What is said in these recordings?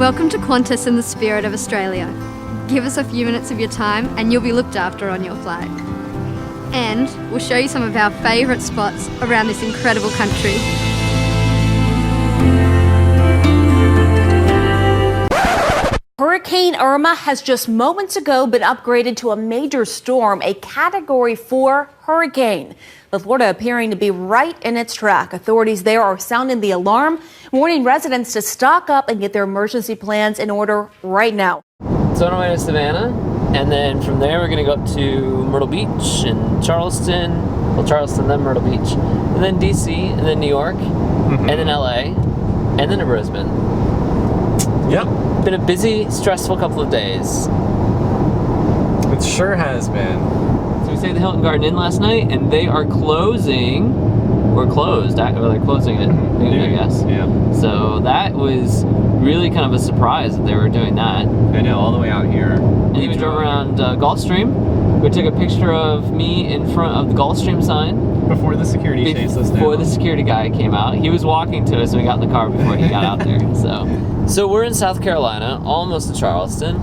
Welcome to Qantas in the spirit of Australia. Give us a few minutes of your time and you'll be looked after on your flight. And we'll show you some of our favourite spots around this incredible country. Hurricane Irma has just moments ago been upgraded to a major storm, a Category 4 hurricane, with Florida appearing to be right in its track. Authorities there are sounding the alarm, warning residents to stock up and get their emergency plans in order right now. So on our way to Savannah, and then from there we're going to go up to Myrtle Beach and Charleston, then Myrtle Beach, and then DC, and then New York, and then LA, and then to Brisbane. Yep. Been a busy, stressful couple of days. It sure has been. So we stayed at the Hilton Garden Inn last night, and they are closing. Or closed. Or they're closing it, I guess. Yeah. So that was really kind of a surprise that they were doing that. I know, all the way out here. And then we drove around Gulfstream. We took a picture of me in front of the Gulfstream sign. Before the security chased us down. Before the security guy came out. He was walking to us and we got in the car before he got out there. So we're in South Carolina, almost to Charleston.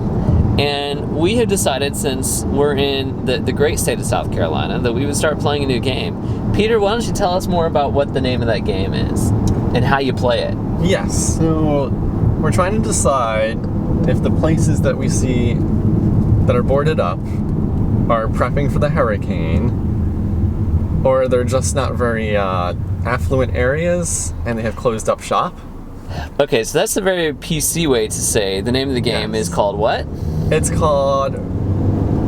And we have decided, since we're in the great state of South Carolina, that we would start playing a new game. Peter, why don't you tell us more about what the name of that game is and how you play it? Yes. So we're trying to decide if the places that we see that are boarded up are prepping for the hurricane, or they're just not very affluent areas and they have closed up shop. Okay, so that's a very PC way to say the name of the game is called what? It's called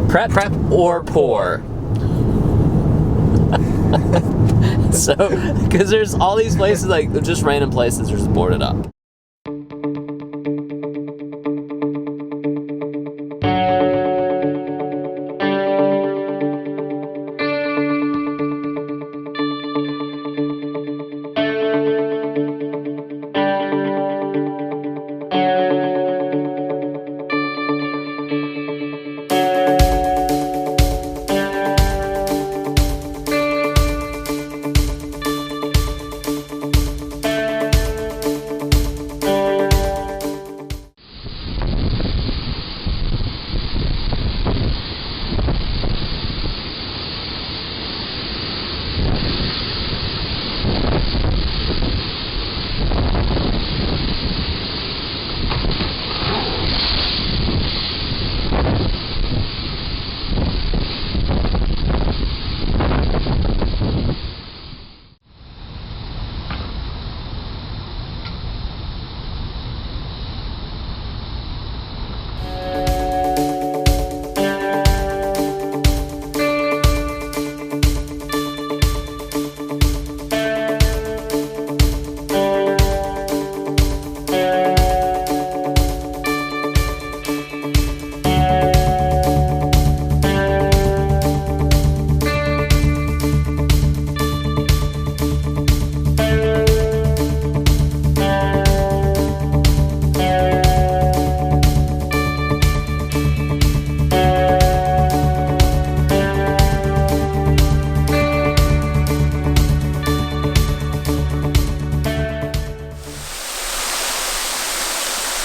Prep or Poor. So, because there's all these places, like just random places, are just boarded up.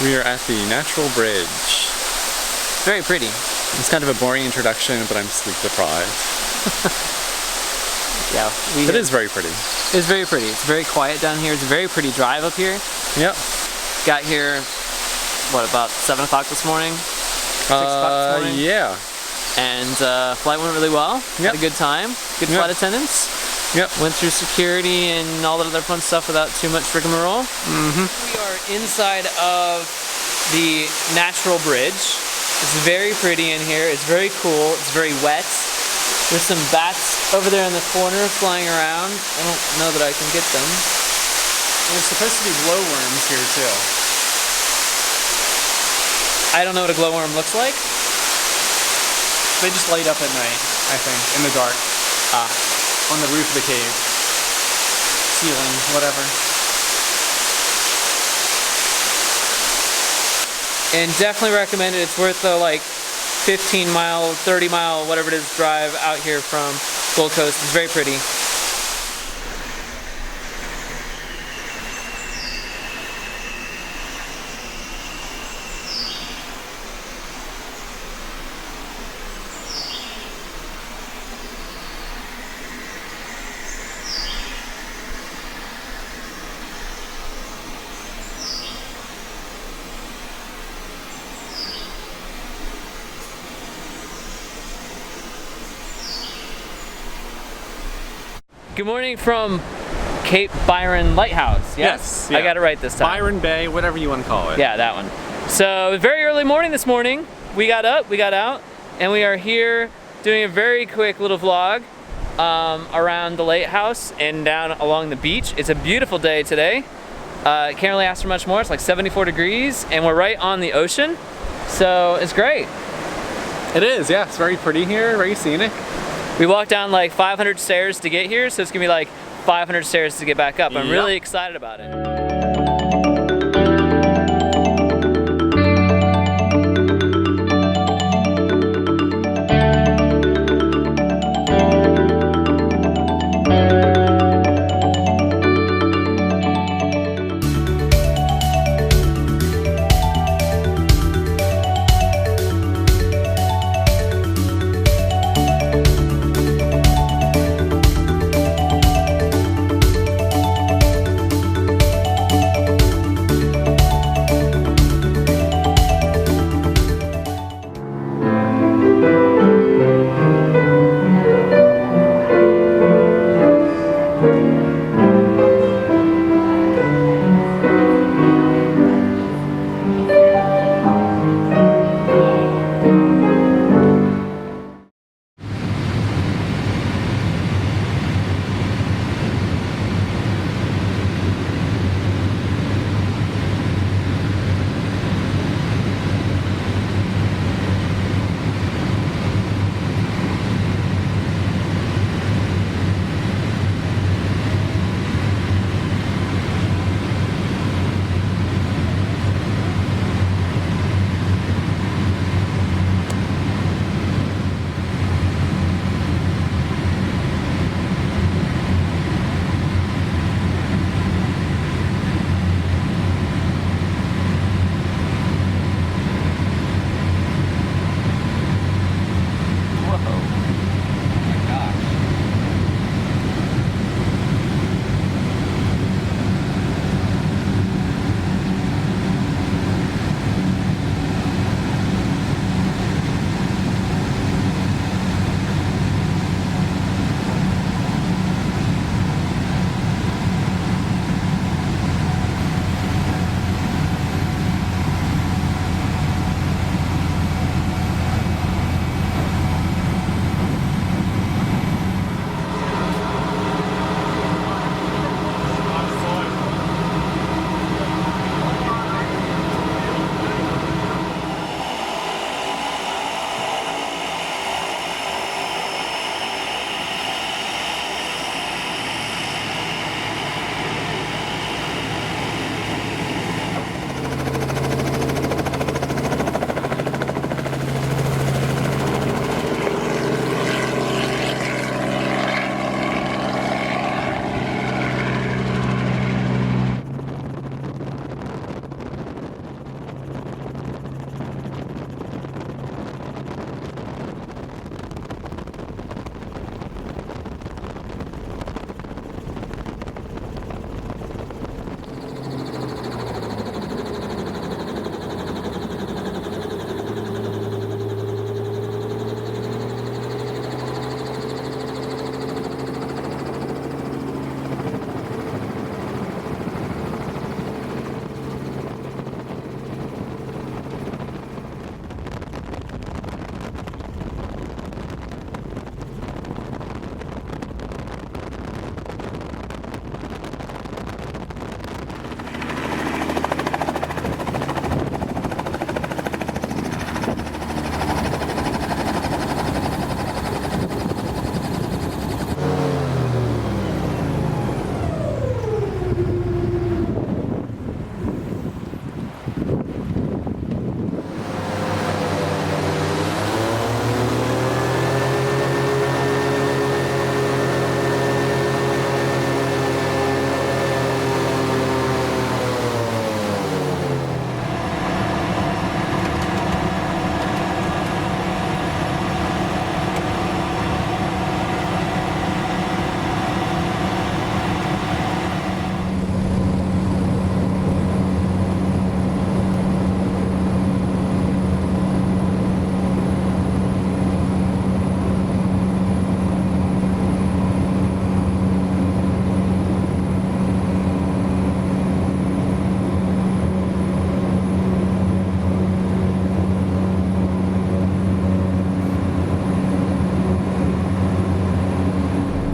We are at the Natural Bridge. Very pretty. It's kind of a boring introduction, but I'm sleep deprived. Yeah. It is very pretty. It's very pretty. It's very quiet down here. It's a very pretty drive up here. Yep. Got here, what, about 7 o'clock this morning? 6 o'clock this morning? Yeah. And flight went really well. Yep. Had a good time. Good flight attendants. Yep. Went through security and all that other fun stuff without too much rigmarole. We are inside of the Natural Bridge. It's very pretty in here. It's very cool. It's very wet. There's some bats over there in the corner flying around. I don't know that I can get them. There's supposed to be glowworms here too. I don't know what a glowworm looks like. They just light up at night, I think, in the dark. On the roof of the cave. Ceiling, whatever. And definitely recommend it. It's worth the 15 mile, 30 mile, whatever it is, drive out here from Gold Coast. It's very pretty. Good morning from Cape Byron Lighthouse. Yes, I yeah. got it right this time. Byron Bay, whatever you want to call it. Yeah, that one. So very early morning this morning, we got up, we got out, and we are here doing a very quick little vlog around the lighthouse and down along the beach. It's a beautiful day today. Can't really ask for much more. It's like 74 degrees, and we're right on the ocean, so it's great. It is, yeah. It's very pretty here, very scenic. We walked down like 500 stairs to get here, so it's gonna be like 500 stairs to get back up. I'm really excited about it.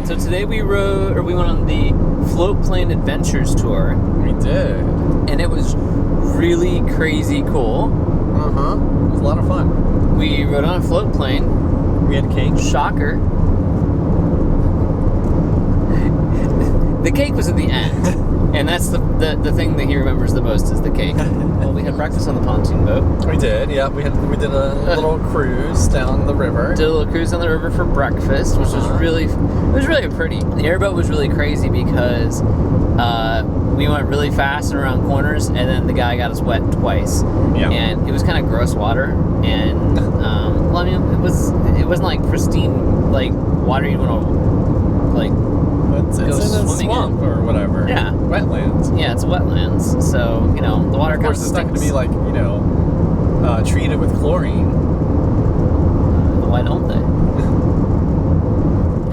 So today we went on the Float Plane Adventures tour, We did. and it was really crazy cool. Uh-huh. It was a lot of fun. We rode on a float plane. We had cake. Shocker. The cake was at the end, and that's the thing that he remembers the most is the cake. Well, we had breakfast on the pontoon boat. We did, yeah. We did a little cruise down the river. Did a little cruise on the river for breakfast, which was really pretty. The airboat was really crazy because we went really fast and around corners, and then the guy got us wet twice. Yeah. And it was kind of gross water, and well, I mean, it wasn't like pristine like water you want to like. It's in a swimming swamp or whatever. Yeah. Wetlands. Yeah, it's wetlands, so the water Of kind course, of it's not going to stinks. be like treated with chlorine. Why don't they?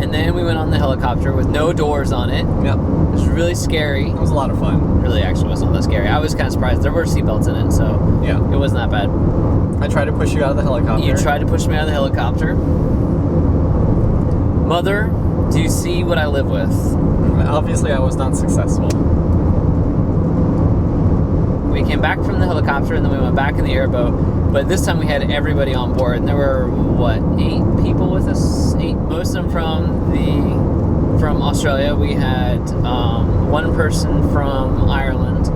And then we went on the helicopter with no doors on it. Yeah. It was really scary. It was a lot of fun. Really, actually, wasn't that scary. I was kind of surprised. There were seatbelts in it, so Yeah. it wasn't that bad. I tried to push you out of the helicopter. You tried to push me out of the helicopter. Mother, do you see what I live with? Obviously, I was not successful. We came back from the helicopter and then we went back in the airboat. But this time we had everybody on board, and there were 8 people with us? 8, most of them from Australia. We had 1 person from Ireland,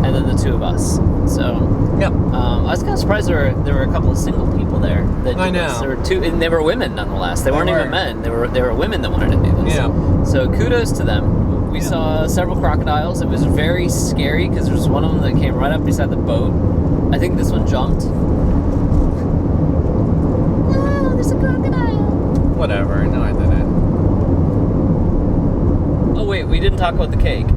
and then the 2 of us. So Yep. I was kind of surprised there were a couple of single people there. That I did this. know. There were 2, and they were women nonetheless. They weren't were. even men. They were women that wanted to do this. Yeah. So kudos to them. We saw several crocodiles. It was very scary because there was one of them that came right up beside the boat. I think this one jumped. Oh, there's a crocodile. Whatever. No, I didn't. Oh wait, we didn't talk about the cake.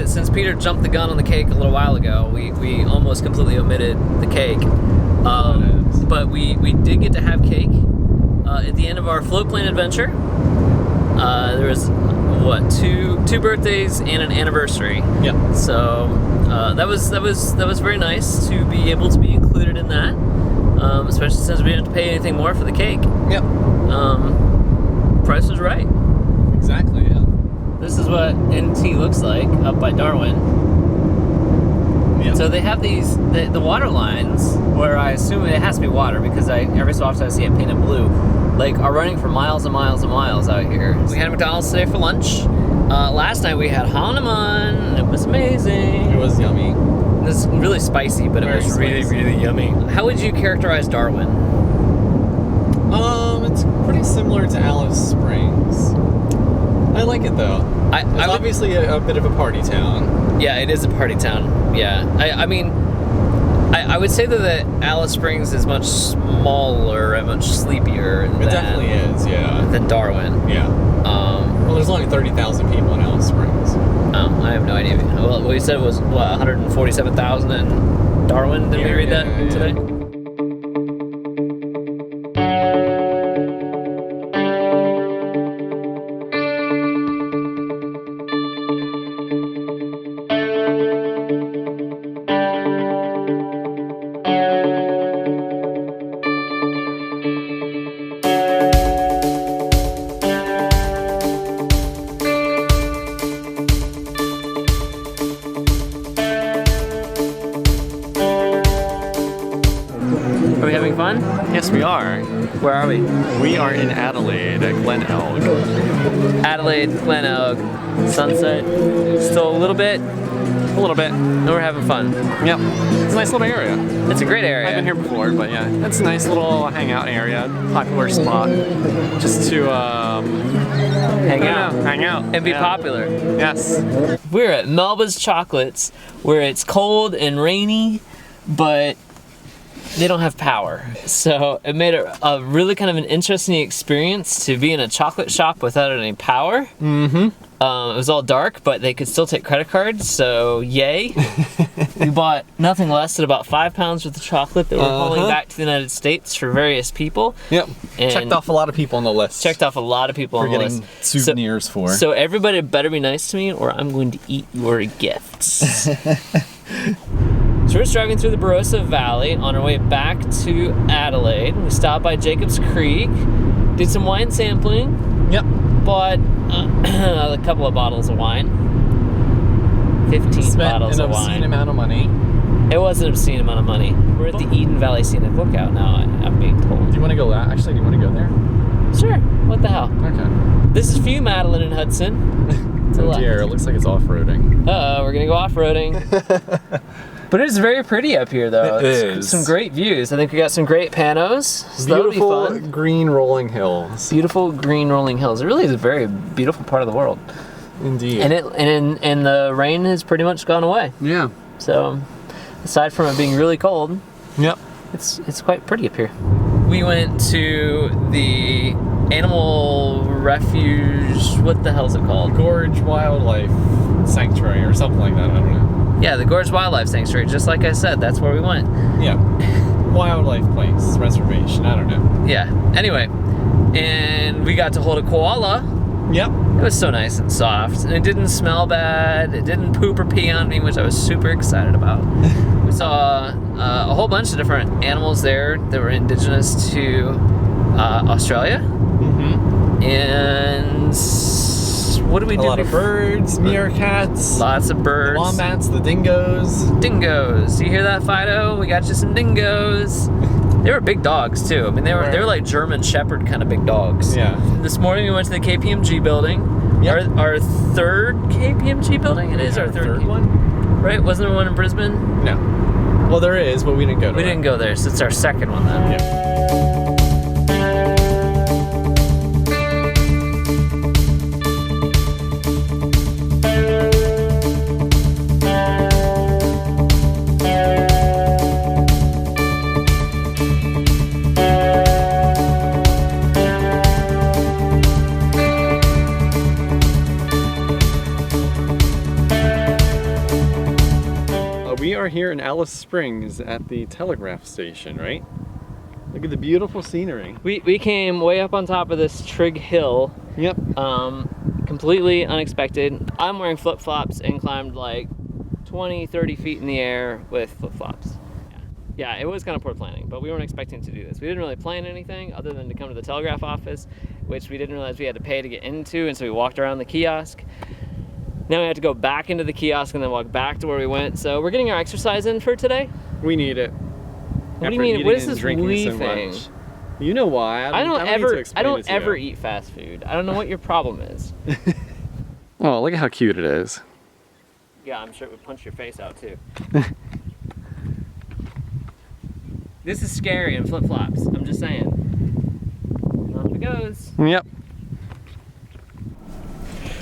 Since Peter jumped the gun on the cake a little while ago, we almost completely omitted the cake. But we did get to have cake at the end of our float plane adventure. There was two birthdays and an anniversary. Yep. So that was very nice to be able to be included in that, especially since we didn't have to pay anything more for the cake. Yep. Price was right. Exactly. Yeah. This is what NT looks like up by Darwin. Yep. So they have the water lines where I assume it has to be water because every so often I see it painted blue, like are running for miles and miles and miles out here. We had McDonald's today for lunch. Last night we had Hanuman, and it was amazing. It was yummy. It was really spicy, but Very it was really, spicy. really yummy. How would you characterize Darwin? It's pretty similar to Alice Springs. I like it though. It's obviously a bit of a party town. Yeah, it is a party town. Yeah, I mean, I would say that Alice Springs is much smaller and much sleepier. It definitely is. Yeah. Than Darwin. Yeah. Well, there's only 30,000 people in Alice Springs. I have no idea. Well, we said it was 147,000 in Darwin. Did we read that today? Are we having fun? Yes, we are. Where are we? We are in Adelaide at Glen Elg. Adelaide, Glen Elg, sunset. Still a little bit. A little bit. And we're having fun. Yep. It's a nice little area. It's a great area. I've been here before, but yeah, it's a nice little hangout area, popular spot, just to Hang out. hang out, And be Yeah. popular. Yes. We're at Melba's Chocolates, where it's cold and rainy, but they don't have power. So it made it a really kind of an interesting experience to be in a chocolate shop without any power. Mm-hmm. It was all dark, but they could still take credit cards, so yay. We bought nothing less than about 5 pounds worth of chocolate that we're hauling back to the United States for various people. Yep. And Checked off a lot of people on the list. Checked off a lot of people for on the getting list. souvenirs for. So everybody better be nice to me or I'm going to eat your gifts. So we're just driving through the Barossa Valley on our way back to Adelaide. We stopped by Jacob's Creek, did some wine sampling, Yep. Bought a couple of bottles of wine. 15 Spent bottles an of obscene wine. amount of money. It was an obscene amount of money. We're at the Eden Valley Scenic Lookout now, I'm being told. Do you want to go that? Actually, do you want to go there? Sure, what the hell? Okay. This is for you, Madeline and Hudson. To the Oh left. dear, it looks like it's off-roading. We're gonna go off-roading. But it's very pretty up here, though. It It's is. some great views. I think we got some great panos. So that'll be Beautiful fun. green rolling hills. Beautiful green rolling hills. It really is a very beautiful part of the world. Indeed. And the rain has pretty much gone away. Yeah. So, aside from it being really cold, Yep. it's quite pretty up here. We went to the animal refuge. What the hell's it called? Gorge Wildlife Sanctuary or something like that. I don't know. Yeah, the Gorge Wildlife Sanctuary. Just like I said, that's where we went. Yeah. Wildlife place, reservation. I don't know. Yeah. Anyway, and we got to hold a koala. Yep. It was so nice and soft, and it didn't smell bad. It didn't poop or pee on me, which I was super excited about. We saw a whole bunch of different animals there that were indigenous to Australia. Mm-hmm. And what did we do? A lot of birds, meerkats, Lots of birds. wombats, the dingoes. Dingoes. Do you hear that, Fido? We got you some dingoes. They were big dogs too. I mean, they were like German Shepherd kind of big dogs. Yeah. This morning we went to the KPMG building. Yep. Our third KPMG building. It is our third one. right? Wasn't there one in Brisbane? No. Well, there is, but we didn't go to We that. didn't go there, so it's our second one then. Yeah. We are here in Alice Springs at the telegraph station, right? Look at the beautiful scenery. We came way up on top of this Trig Hill, Yep. completely unexpected. I'm wearing flip-flops and climbed like 20, 30 feet in the air with flip-flops. Yeah, it was kind of poor planning, but we weren't expecting to do this. We didn't really plan anything other than to come to the telegraph office, which we didn't realize we had to pay to get into, and so we walked around the kiosk. Now we have to go back into the kiosk and then walk back to where we went. So we're getting our exercise in for today. We need it. What do you mean? What is this we thing? Much. You know why? I don't need to ever explain it to you. eat fast food. I don't know what your problem is. Oh, look at how cute it is. Yeah, I'm sure it would punch your face out too. This is scary in flip-flops. I'm just saying. And off it goes. Yep.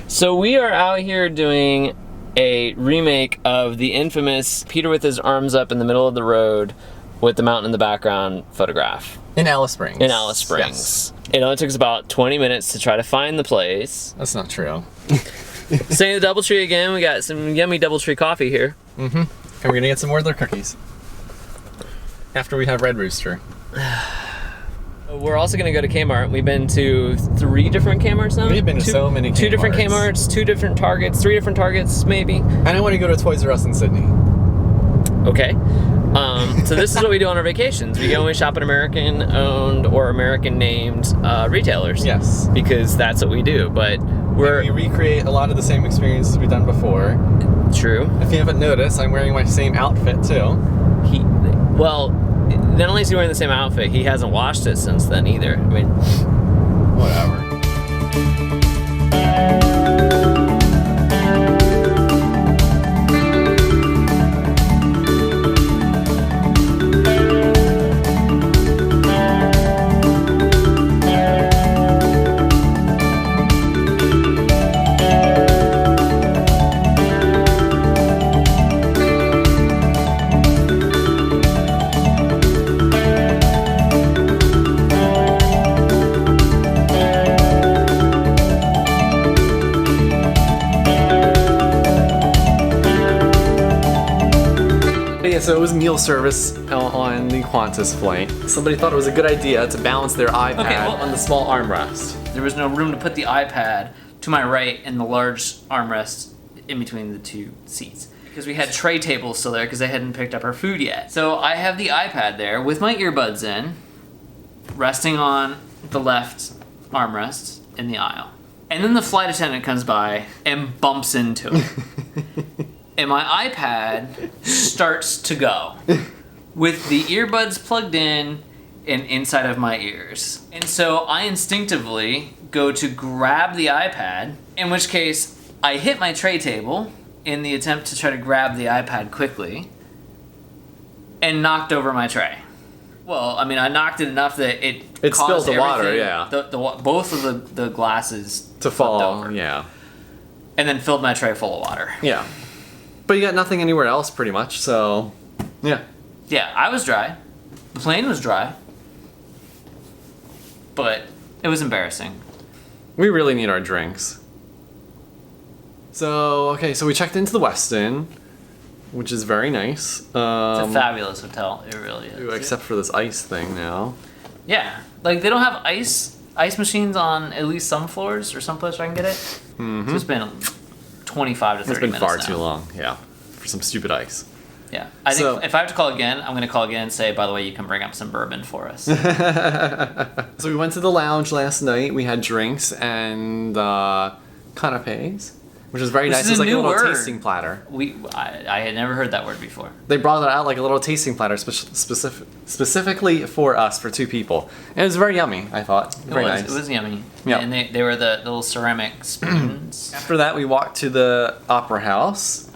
So we are out here doing a remake of the infamous Peter with his arms up in the middle of the road with the mountain in the background photograph. In Alice Springs. In Alice Springs. Yes. It only took us about 20 minutes to try to find the place. That's not true. Saying the Doubletree again, we got some yummy Doubletree coffee here. Mm-hmm. And we're gonna get some more of their cookies. After we have Red Rooster. We're also going to go to Kmart. We've been to 3 different Kmarts now. We've been to so many 2 different Kmarts. Kmarts, 2 different Targets, 3 different Targets, maybe. And I want to go to Toys R Us in Sydney. Okay. So this is what we do on our vacations. We go and we shop at American-owned or American-named retailers. Yes. Because that's what we do. But We recreate a lot of the same experiences we've done before. True. If you haven't noticed, I'm wearing my same outfit too. Not only is he wearing the same outfit, he hasn't washed it since then either. I mean, Whatever. So it was meal service on the Qantas flight. Somebody thought it was a good idea to balance their iPad on the small armrest. there was no room to put the iPad to my right and the large armrest in between the 2 seats. Because we had tray tables still there because they hadn't picked up our food yet. So I have the iPad there with my earbuds in, resting on the left armrest, in the aisle. And then the flight attendant comes by and bumps into it. And my iPad starts to go with the earbuds plugged in and inside of my ears. And so I instinctively go to grab the iPad, in which case I hit my tray table in the attempt to try to grab the iPad quickly and knocked over my tray. Well, I mean, I knocked it enough that it It caused spilled the water, everything- yeah. both of the glasses To flipped fall, over, yeah. and then filled my tray full of water. Yeah. But you got nothing anywhere else, pretty much, so... Yeah. Yeah, I was dry. The plane was dry. But it was embarrassing. We really need our drinks. So, okay, so we checked into the Westin, which is very nice. It's a fabulous hotel. It really is. Except for this ice thing now. Yeah. Like, they don't have ice machines on at least some floors or someplace where I can get it. Mm-hmm. So it's been 25 to 30 It's been minutes far now. too long, yeah. For some stupid ice. Yeah. I think So- if I have to call again, I'm going to call again and say, by the way, you can bring up some bourbon for us. So we went to the lounge last night. We had drinks and canapes, which was very Which nice. is It was a like a new little word. tasting platter. I had never heard that word before. They brought it out like a little tasting platter specifically for us, for 2 people. And it was very yummy, I thought. Very nice. It was yummy. Yeah. And they were the little ceramic spoons. After that, we walked to the Opera House.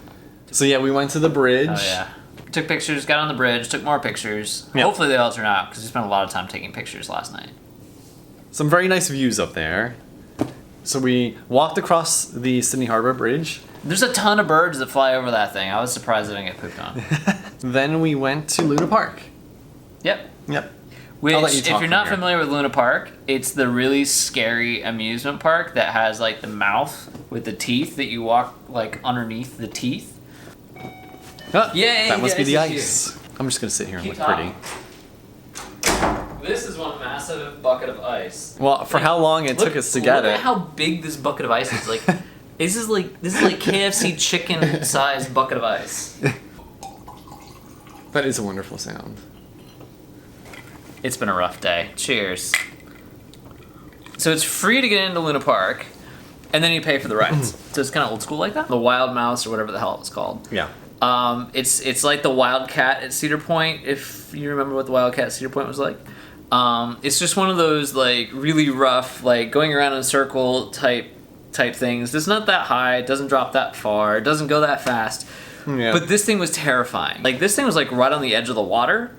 So yeah, we went to the bridge. Oh yeah. Took pictures, got on the bridge, took more pictures. Yeah. Hopefully they all turn out because we spent a lot of time taking pictures last night. Some very nice views up there. So we walked across the Sydney Harbor Bridge. There's a ton of birds that fly over that thing. I was surprised I didn't get pooped on. Then we went to Luna Park. Yep. Yep. Which, I'll let you if talk you're from not here. familiar with Luna Park, it's the really scary amusement park that has like the mouth with the teeth that you walk like underneath the teeth. Oh, Yay, that must be the the ice is ice. I'm just gonna sit here and Keep look pretty. This is one massive bucket of ice. Well, for how long it took us to get Look it. at how big this bucket of ice is. Like, this is like KFC chicken sized bucket of ice. That is a wonderful sound. It's been a rough day. Cheers. So it's free to get into Luna Park, and then you pay for the rides. So it's kind of old school like that. The Wild Mouse or whatever the hell it was called. Yeah. It's like the Wildcat at Cedar Point, if you remember what the Wildcat at Cedar Point was like. It's just one of those like really rough, like going around in a circle type things. It's not that high, it doesn't drop that far, it doesn't go that fast. Yeah. But this thing was terrifying. Like this thing was like right on the edge of the water,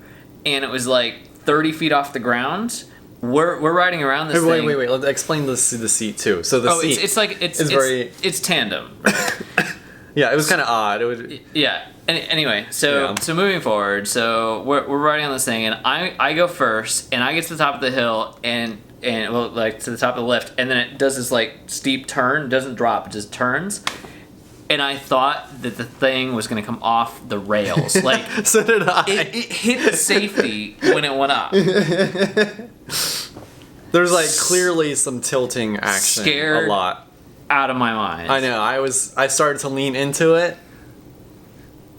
and it was like 30 feet off the ground. We're riding around this thing. Wait. Let's explain the seat too. So the seat. It's tandem. Right? Yeah, it was kind of odd. It would. Yeah. Anyway, so moving forward, so we're riding on this thing, and I go first, and I get to the top of the hill, and well, like to the top of the lift, and then it does this like steep turn. It doesn't drop; it just turns. And I thought that the thing was going to come off the rails. Like So did I. it hit safety when it went up. There's like clearly some tilting action. Scared a lot. Out of my mind. I know. I started to lean into it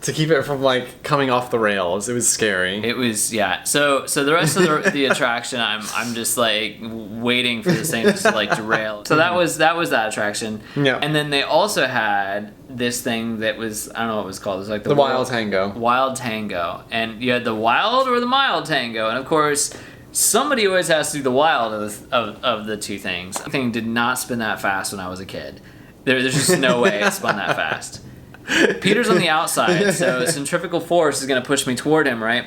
to keep it from like coming off the rails. It was scary. It was, yeah. So the rest of the attraction, I'm just like waiting for this thing to like derail. So that was that attraction. Yeah. And then they also had this thing that was, I don't know what it was called. It was like the Wild Tango. Wild Tango, and you had the wild or the mild tango, and of course somebody always has to do the wild of the two things. The thing did not spin that fast when I was a kid. There's just no way it spun that fast. Peter's on the outside, so centrifugal force is going to push me toward him, right?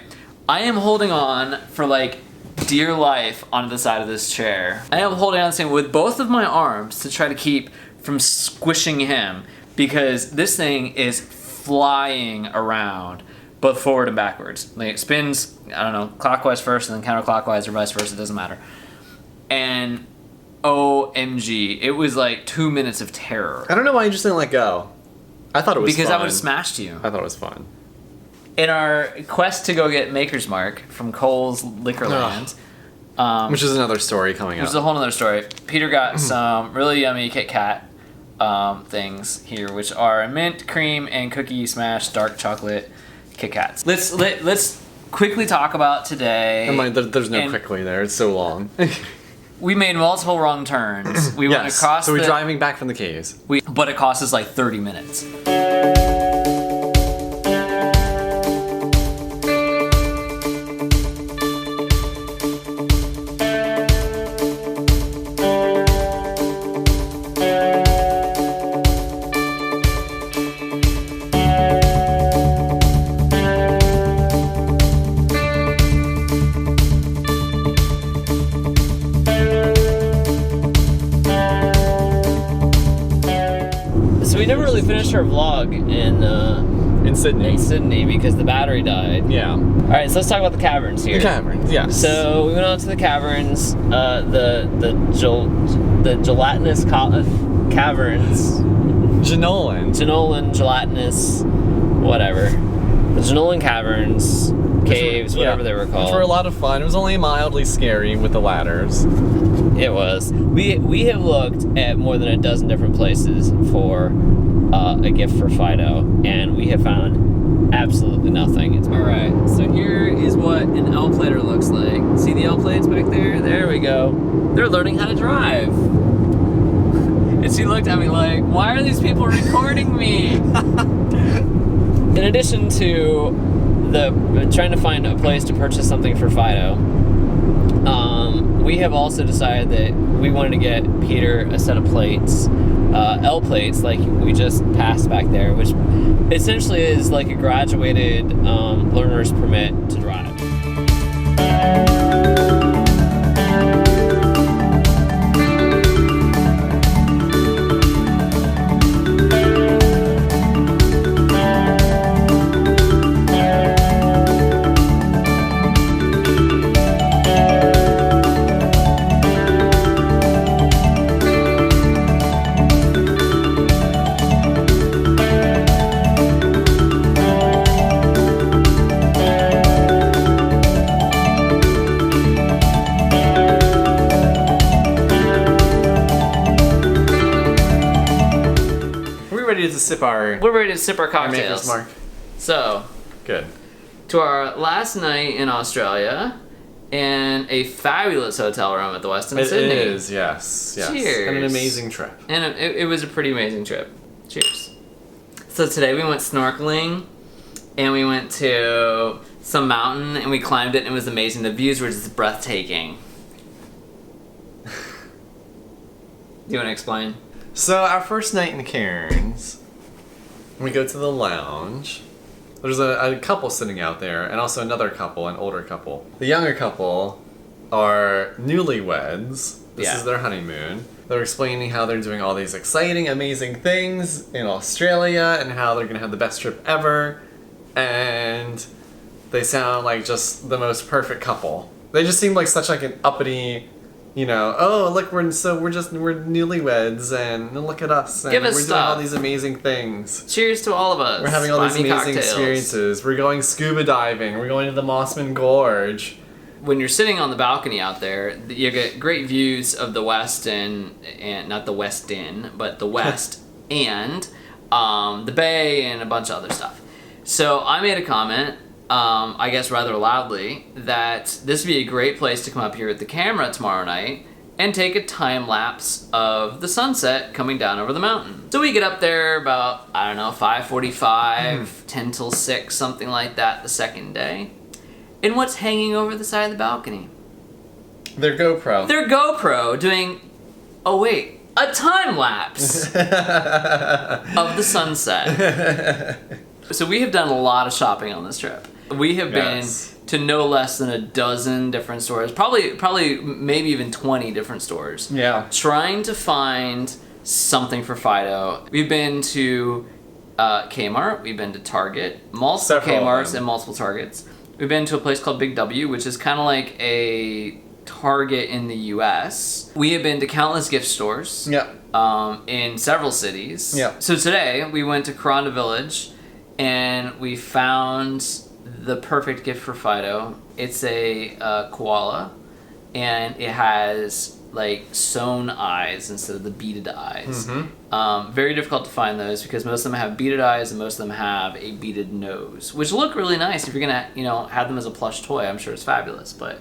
I am holding on for like dear life onto the side of this chair. I am holding on this thing with both of my arms to try to keep from squishing him, because this thing is flying around both forward and backwards. Like it spins, I don't know, clockwise first and then counterclockwise or vice versa, it doesn't matter. And OMG, it was like 2 minutes of terror. I don't know why you just didn't let go. I thought it was Because fun. I would have smashed you. I thought it was fun. In our quest to go get Maker's Mark from Cole's Liquorland, Which is another story coming which up. is a whole other story, Peter got some really yummy Kit Kat things here, which are mint, cream, and cookie smash dark chocolate Kit Kats. Let's quickly talk about today. Never mind, there's no and- quickly there. It's so long. we made multiple wrong turns. We went across. So we're driving back from the caves. But it cost us like 30 minutes. So we never really finished our vlog in Sydney because the battery died. Yeah. All right, so let's talk about the caverns here. The caverns, yes. So we went out to the caverns, the gelatinous caverns. Janolan, gelatinous, whatever. The Janolan caverns, caves, whatever they were called. Which were a lot of fun. It was only mildly scary with the ladders. It was. We have looked at more than a dozen different places for a gift for Fido, and we have found absolutely nothing. All right, so here is what an L plater looks like. See the L plates back there? There we go. They're learning how to drive. And she looked at me like, why are these people recording me? In addition to trying to find a place to purchase something for Fido, we have also decided that we wanted to get Peter a set of plates, L plates, like we just passed back there, which essentially is like a graduated learner's permit to drive. We're ready to sip our cocktails. Mark. So, Good. to our last night in Australia, in a fabulous hotel room at the Westin Sydney. It is, yes. Cheers. And an amazing trip. And it was a pretty amazing trip. Cheers. So today we went snorkeling, and we went to some mountain, and we climbed it, and it was amazing. The views were just breathtaking. Do you want to explain? So our first night in Cairns, we go to the lounge. There's a couple sitting out there, and also another couple, an older couple. The younger couple are newlyweds. This is their honeymoon. They're explaining how they're doing all these exciting, amazing things in Australia, and how they're gonna have the best trip ever. And they sound like just the most perfect couple. They just seem like such like an uppity, you know, oh look, we're newlyweds, and look at us, and Give us we're doing stuff. all these amazing things. Cheers to all of us. We're having all Buy these me amazing cocktails. experiences. We're going scuba diving. We're going to the Mossman Gorge. When you're sitting on the balcony out there, you get great views of the West and not the Westin, but the West and the Bay and a bunch of other stuff. So I made a comment, I guess rather loudly, that this would be a great place to come up here with the camera tomorrow night and take a time lapse of the sunset coming down over the mountain. So we get up there about, I don't know, 5:45, 10 till 6, something like that the second day. And what's hanging over the side of the balcony? Their GoPro. Their GoPro doing, oh wait, a time lapse of the sunset. So we have done a lot of shopping on this trip. We have been to no less than a dozen different stores, probably maybe even 20 different stores. Yeah. Trying to find something for Fido. We've been to Kmart, we've been to Target, multiple Several of Kmarts them. and multiple Targets. We've been to a place called Big W, which is kind of like a Target in the US. We have been to countless gift stores in several cities. Yeah. So today we went to Coranda Village and we found the perfect gift for Fido. It's a koala, and it has like sewn eyes instead of the beaded eyes. Very difficult to find those because most of them have beaded eyes and most of them have a beaded nose, which look really nice if you're gonna, have them as a plush toy. I'm sure it's fabulous, but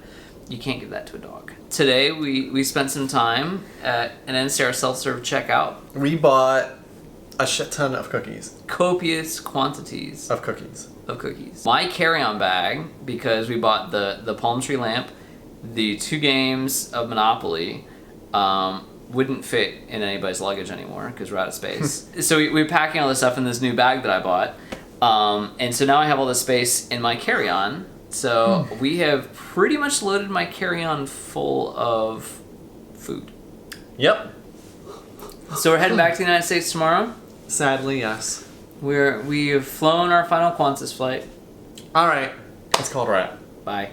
you can't give that to a dog. today we spent some time at an NCR self-serve checkout. We bought a shit ton of cookies. Copious quantities Of cookies. of cookies. My carry-on bag, because we bought the palm tree lamp, the 2 games of Monopoly, wouldn't fit in anybody's luggage anymore because we're out of space. So we're packing all this stuff in this new bag that I bought. And so now I have all this space in my carry-on. So we have pretty much loaded my carry-on full of food. Yep. So we're heading back to the United States tomorrow. Sadly, yes. We have flown our final Qantas flight. All right. Let's call it a wrap. Bye.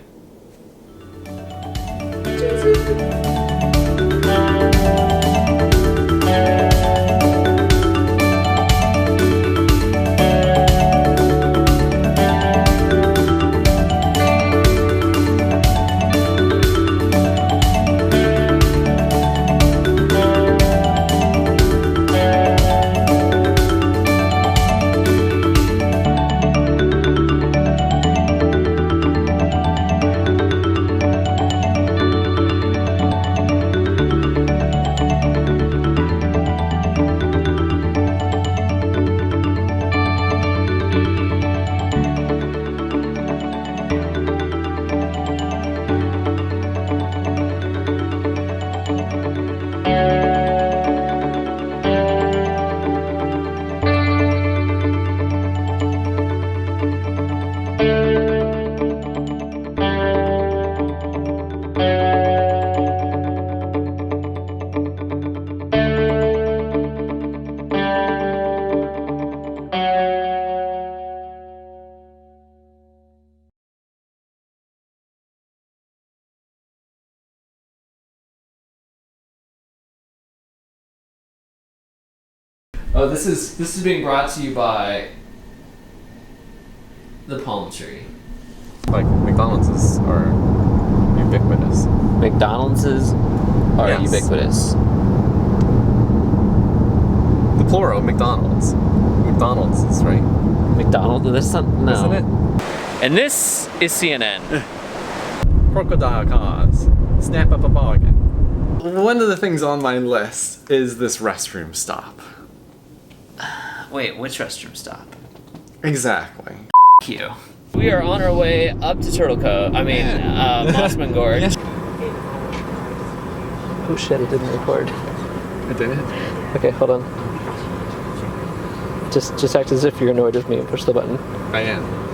Oh, this is being brought to you by the palm tree. Like McDonald's are ubiquitous. McDonald's are Yes. ubiquitous. The plural, McDonald's. McDonald's is right. McDonald's? That's not, no. Isn't it? And this is CNN. Crocodile cars. Snap up a bargain. One of the things on my list is this restroom stop. Wait, which restroom stop? Exactly. You. We are on our way up to Turtle Cove. I mean, Mossman Gorge. Oh shit, it didn't record. I did it. Okay, hold on. Just act as if you're annoyed with me and push the button. I am.